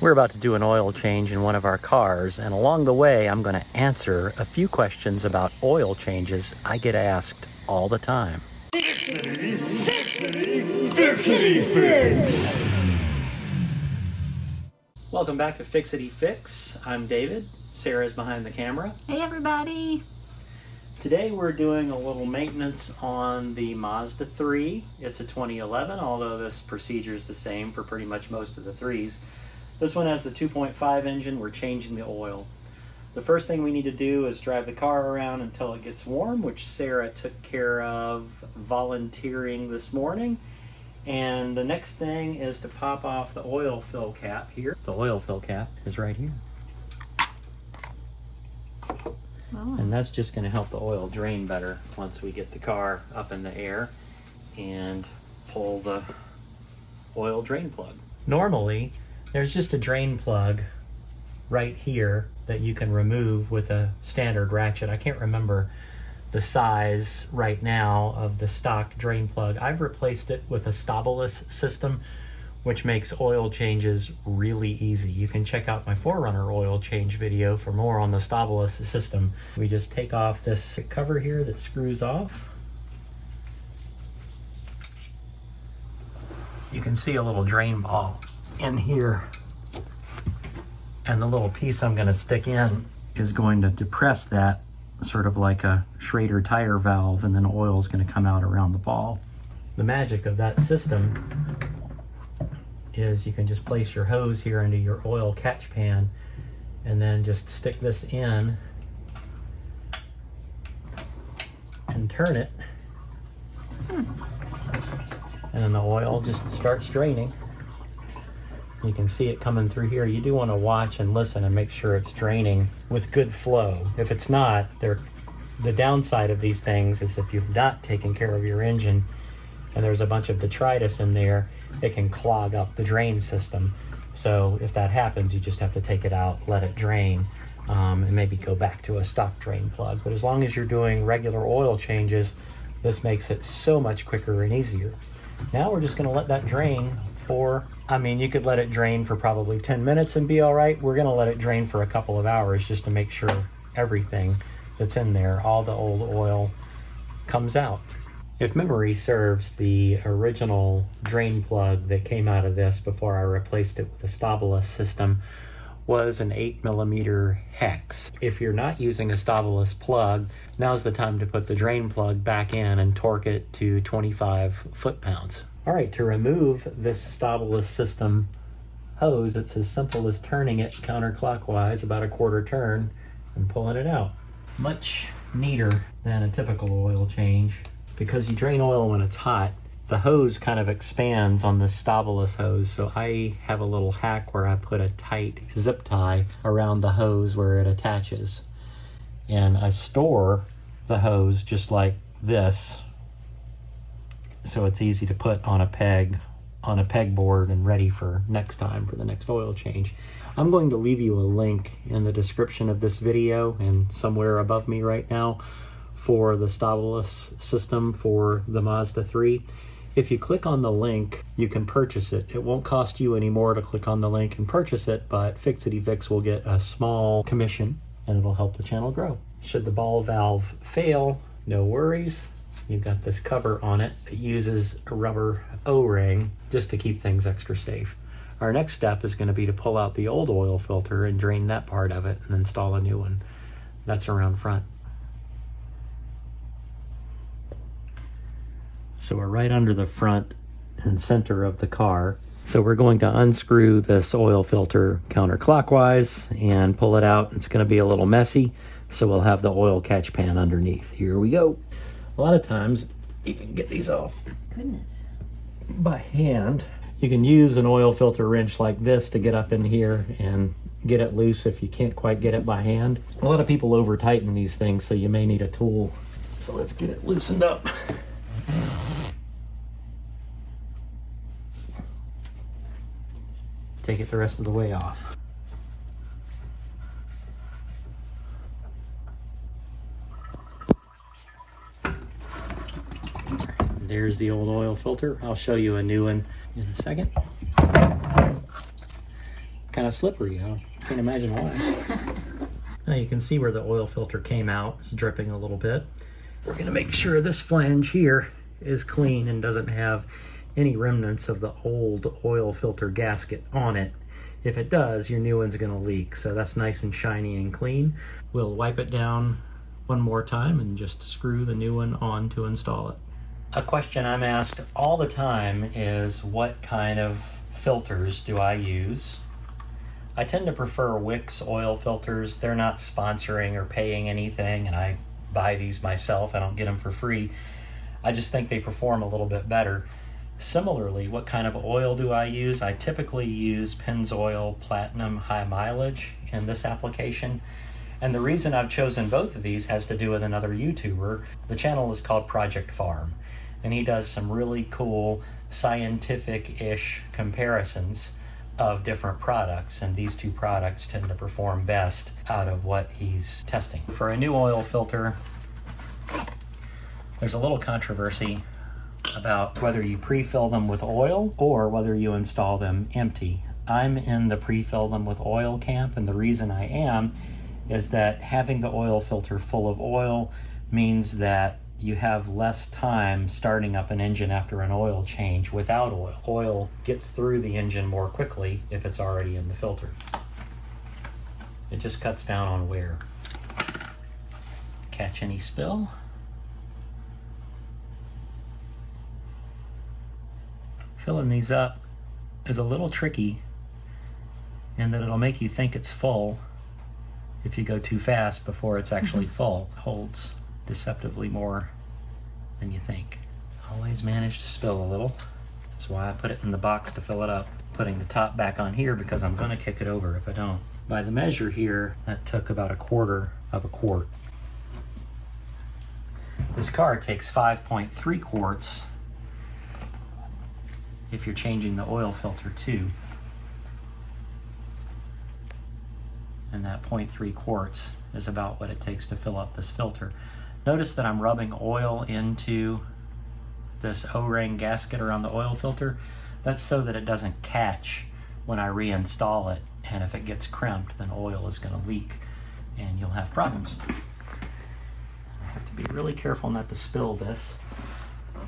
We're about to do an oil change in one of our cars, and along the way, I'm going to answer a few questions about oil changes I get asked all the time. Fixity Fix! Welcome back to Fixity Fix. I'm David. Sarah's behind the camera. Hey everybody! Today we're doing a little maintenance on the Mazda3. It's a 2011, although this procedure is the same for pretty much most of the 3s. This one has the 2.5 engine. We're changing the oil. The first thing we need to do is drive the car around until it gets warm, which Sarah took care of volunteering this morning. And the next thing is to pop off the oil fill cap here. The oil fill cap is right here. Oh. And that's just going to help the oil drain better once we get the car up in the air and pull the oil drain plug. Normally, there's just a drain plug right here that you can remove with a standard ratchet. I can't remember the size right now of the stock drain plug. I've replaced it with a stobless system, which makes oil changes really easy. You can check out my 4Runner oil change video for more on the stobless system. We just take off this cover here that screws off. You can see a little drain ball in here, and the little piece I'm going to stick in is going to depress that, sort of like a Schrader tire valve, and then oil is going to come out around the ball. The magic of that system is you can just place your hose here into your oil catch pan and then just stick this in and turn it, and then the oil just starts draining. You can see it coming through here. You do want to watch and listen and make sure it's draining with good flow. If it's not, the downside of these things is if you've not taken care of your engine and there's a bunch of detritus in there, it can clog up the drain system. So if that happens, you just have to take it out, let it drain, and maybe go back to a stock drain plug. But as long as you're doing regular oil changes, this makes it so much quicker and easier. Now we're just going to let that drain for, you could let it drain for probably 10 minutes and be all right. We're going to let it drain for a couple of hours just to make sure everything that's in there, all the old oil, comes out. If memory serves, the original drain plug that came out of this before I replaced it with a stobless system was an 8mm hex. If you're not using a stobless plug, now's the time to put the drain plug back in and torque it to 25 foot-pounds. All right, to remove this stobless system hose, it's as simple as turning it counterclockwise about a quarter turn and pulling it out. Much neater than a typical oil change. Because you drain oil when it's hot, the hose kind of expands on this stobless hose. So I have a little hack where I put a tight zip tie around the hose where it attaches. And I store the hose just like this, so it's easy to put on a pegboard and ready for next time for the next oil change. I'm going to leave you a link in the description of this video and somewhere above me right now for the stobless system for the Mazda3. If you click on the link, you can purchase it. It won't cost you any more to click on the link and purchase it, but Fixity Fix will get a small commission and it'll help the channel grow. Should the ball valve fail, no worries. You've got this cover on it that uses a rubber O-ring just to keep things extra safe. Our next step is going to be to pull out the old oil filter and drain that part of it and install a new one. That's around front. So we're right under the front and center of the car. So we're going to unscrew this oil filter counterclockwise and pull it out. It's going to be a little messy, so we'll have the oil catch pan underneath. Here we go. A lot of times you can get these off by hand. You can use an oil filter wrench like this to get up in here and get it loose if you can't quite get it by hand. A lot of people over tighten these things, so you may need a tool. So let's get it loosened up. Take it the rest of the way off. There's the old oil filter. I'll show you a new one in a second. kind of slippery. I can't imagine why. Now you can see where the oil filter came out. It's dripping a little bit. We're going to make sure this flange here is clean and doesn't have any remnants of the old oil filter gasket on it. If it does, your new one's going to leak. So that's nice and shiny and clean. We'll wipe it down one more time and just screw the new one on to install it. A question I'm asked all the time is, what kind of filters do I use? I tend to prefer Wix oil filters. They're not sponsoring or paying anything, and I buy these myself. I don't get them for free. I just think they perform a little bit better. Similarly, what kind of oil do I use? I typically use Pennzoil Platinum High Mileage in this application. And the reason I've chosen both of these has to do with another YouTuber. The channel is called Project Farm, and he does some really cool scientific-ish comparisons of different products, and these two products tend to perform best out of what he's testing. For a new oil filter, there's a little controversy about whether you pre-fill them with oil or whether you install them empty. I'm in the pre-fill them with oil camp, and the reason I am is that having the oil filter full of oil means that you have less time starting up an engine after an oil change without oil. Oil gets through the engine more quickly if it's already in the filter. It just cuts down on wear. Catch any spill. Filling these up is a little tricky in that it'll make you think it's full if you go too fast before it's actually full. It holds deceptively more than you think. Always manage to spill a little. That's why I put it in the box to fill it up. Putting the top back on here because I'm going to kick it over if I don't. By the measure here, that took about 1/4 of a quart. This car takes 5.3 quarts if you're changing the oil filter too. And that 0.3 quarts is about what it takes to fill up this filter. Notice that I'm rubbing oil into this O-ring gasket around the oil filter. That's so that it doesn't catch when I reinstall it, and if it gets crimped, then oil is going to leak and you'll have problems. I have to be really careful not to spill this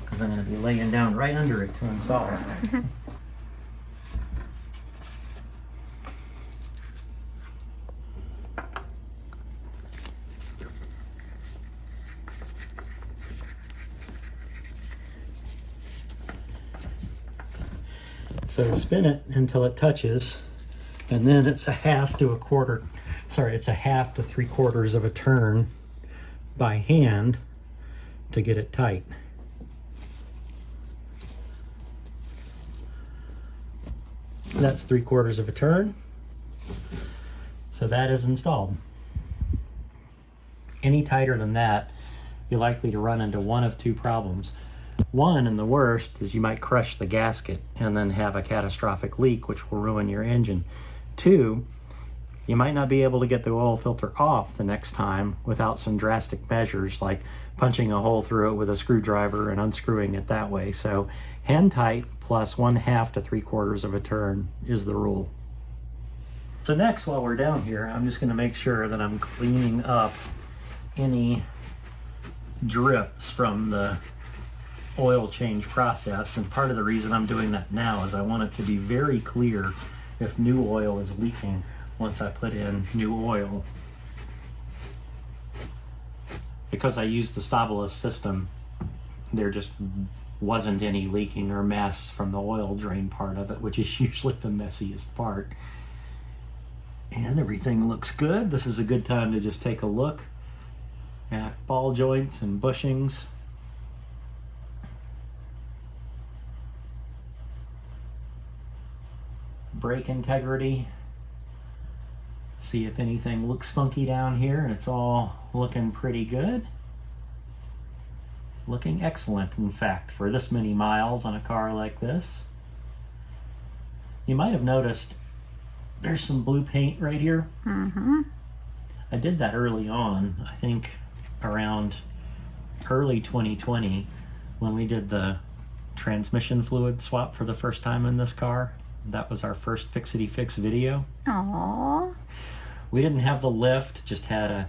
because I'm going to be laying down right under it to install it. So spin it until it touches, and then it's a 1/2 to 1/4, it's a 1/2 to 3/4 of a turn by hand to get it tight. That's 3/4 of a turn. So that is installed. Any tighter than that, you're likely to run into one of two problems. One, and the worst, is you might crush the gasket and then have a catastrophic leak, which will ruin your engine. Two, you might not be able to get the oil filter off the next time without some drastic measures, like punching a hole through it with a screwdriver and unscrewing it that way. So hand tight plus 1/2 to 3/4 of a turn is the rule. So next, while we're down here, I'm just going to make sure that I'm cleaning up any drips from the oil change process, and part of the reason I'm doing that now is I want it to be very clear if new oil is leaking once I put in new oil. Because I used the Stabilus system, there just wasn't any leaking or mess from the oil drain part of it, which is usually the messiest part. And everything looks good. This is a good time to just take a look at ball joints and bushings. Brake integrity. See if anything looks funky down here, and it's all looking pretty good. Looking excellent, in fact, for this many miles on a car like this. You might have noticed there's some blue paint right here. I did that early on, I think around early 2020, when we did the transmission fluid swap for the first time in this car. That was our first Fixity Fix video. Aww. We didn't have the lift, just had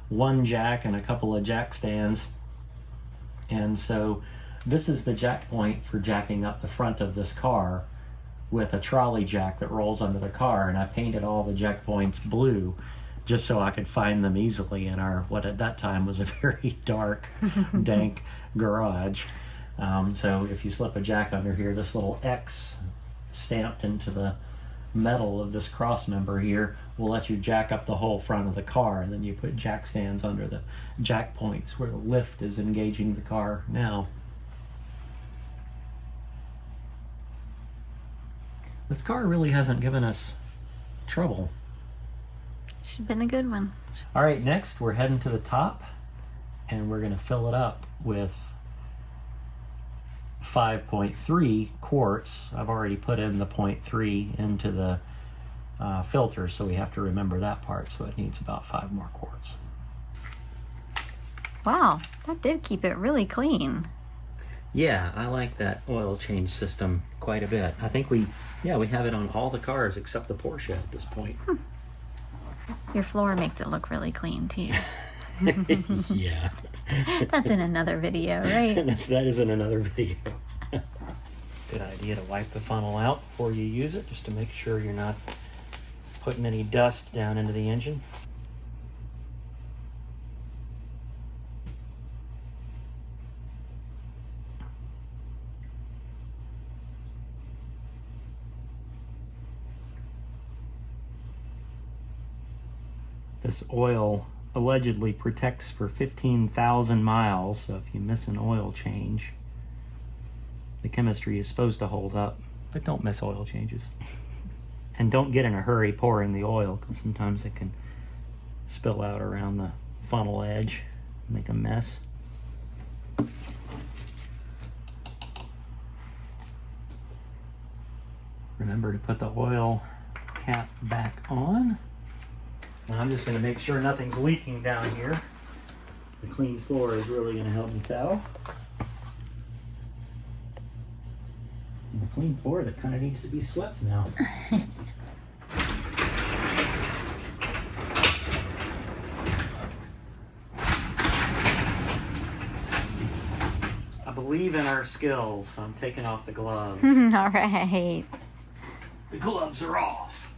one jack and a couple of jack stands. And so this is the jack point for jacking up the front of this car with a trolley jack that rolls under the car. And I painted all the jack points blue just so I could find them easily in our, what at that time was a very dark, dank garage. So if you slip a jack under here, this little X stamped into the metal of this cross member here will let you jack up the whole front of the car, and then you put jack stands under the jack points where the lift is engaging the car now. This car really hasn't given us trouble. She's been a good one. All right, next we're heading to the top, and we're going to fill it up with 5.3 quarts. I've already put in the 0.3 into the filter, so we have to remember that part, so it needs about 5 more quarts. Wow, that did keep it really clean. Yeah, I like that oil change system quite a bit. I think we have it on all the cars except the Porsche at this point. Your floor makes it look really clean too. Yeah. That's in another video, right? That is in another video. Good idea to wipe the funnel out before you use it, just to make sure you're not putting any dust down into the engine. This oil allegedly protects for 15,000 miles, so if you miss an oil change, the chemistry is supposed to hold up, but don't miss oil changes. And don't get in a hurry pouring the oil, because sometimes it can spill out around the funnel edge, make a mess. Remember to put the oil cap back on. And I'm just going to make sure nothing's leaking down here. The clean floor is really going to help me tell. And the clean floor that kind of needs to be swept now. I believe in our skills, so I'm taking off the gloves. All right. The gloves are off.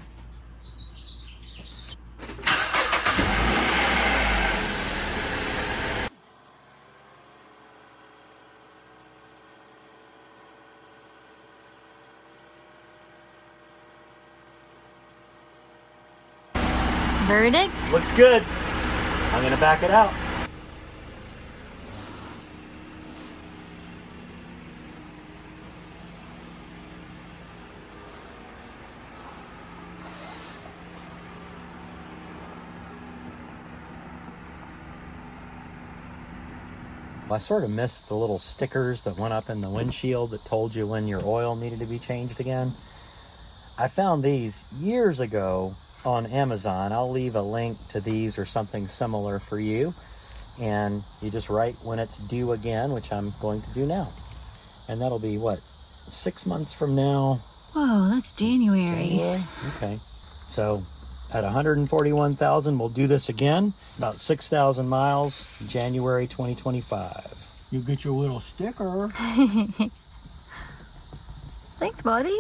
Verdict? Looks good. I'm gonna back it out. I sort of missed the little stickers that went up in the windshield that told you when your oil needed to be changed again. I found these years ago on Amazon. I'll leave a link to these or something similar for you, and you just write when it's due again, which I'm going to do now, and that'll be what, 6 months from now? Whoa, that's January. Okay, so at 141,000 we'll do this again, about 6,000 miles, January 2025. You get your little sticker. Thanks, buddy.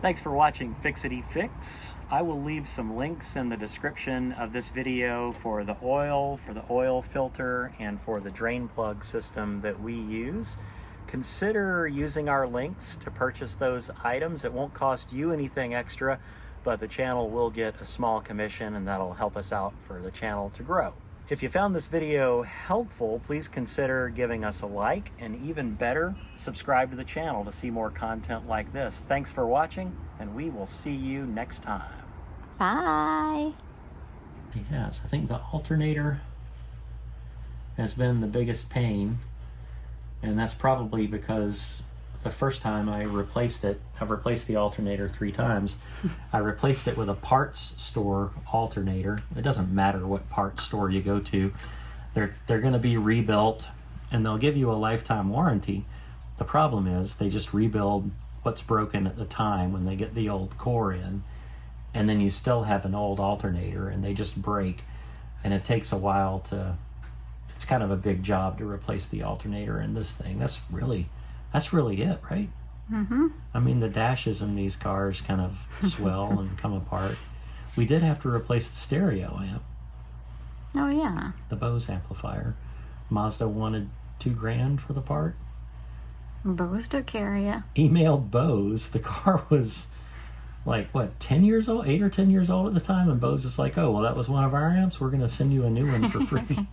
Thanks for watching Fixity Fix. I will leave some links in the description of this video for the oil filter, and for the drain plug system that we use. Consider using our links to purchase those items. It won't cost you anything extra, but the channel will get a small commission, and that'll help us out for the channel to grow. If you found this video helpful, please consider giving us a like, and even better, subscribe to the channel to see more content like this. Thanks for watching, and we will see you next time. Bye. Yes, I think the alternator has been the biggest pain, and that's probably because the first time I replaced it, I've replaced the alternator 3 times. I replaced it with a parts store alternator. It doesn't matter what parts store you go to. They're going to be rebuilt, and they'll give you a lifetime warranty. The problem is they just rebuild what's broken at the time when they get the old core in, and then you still have an old alternator and they just break, and it takes a while to, it's kind of a big job to replace the alternator in this thing. That's really it, right? Mm-hmm. I mean, the dashes in these cars kind of swell and come apart. We did have to replace the stereo amp, Oh, yeah. the Bose amplifier. Mazda wanted $2,000 for the part. Bose took care of you. Emailed Bose. The car was like, what, 10 years old? 8 or 10 years old at the time? And Bose is like, oh, well, that was one of our amps. We're going to send you a new one for free.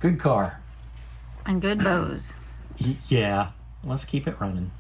Good car. And good Bose. Yeah, let's keep it running.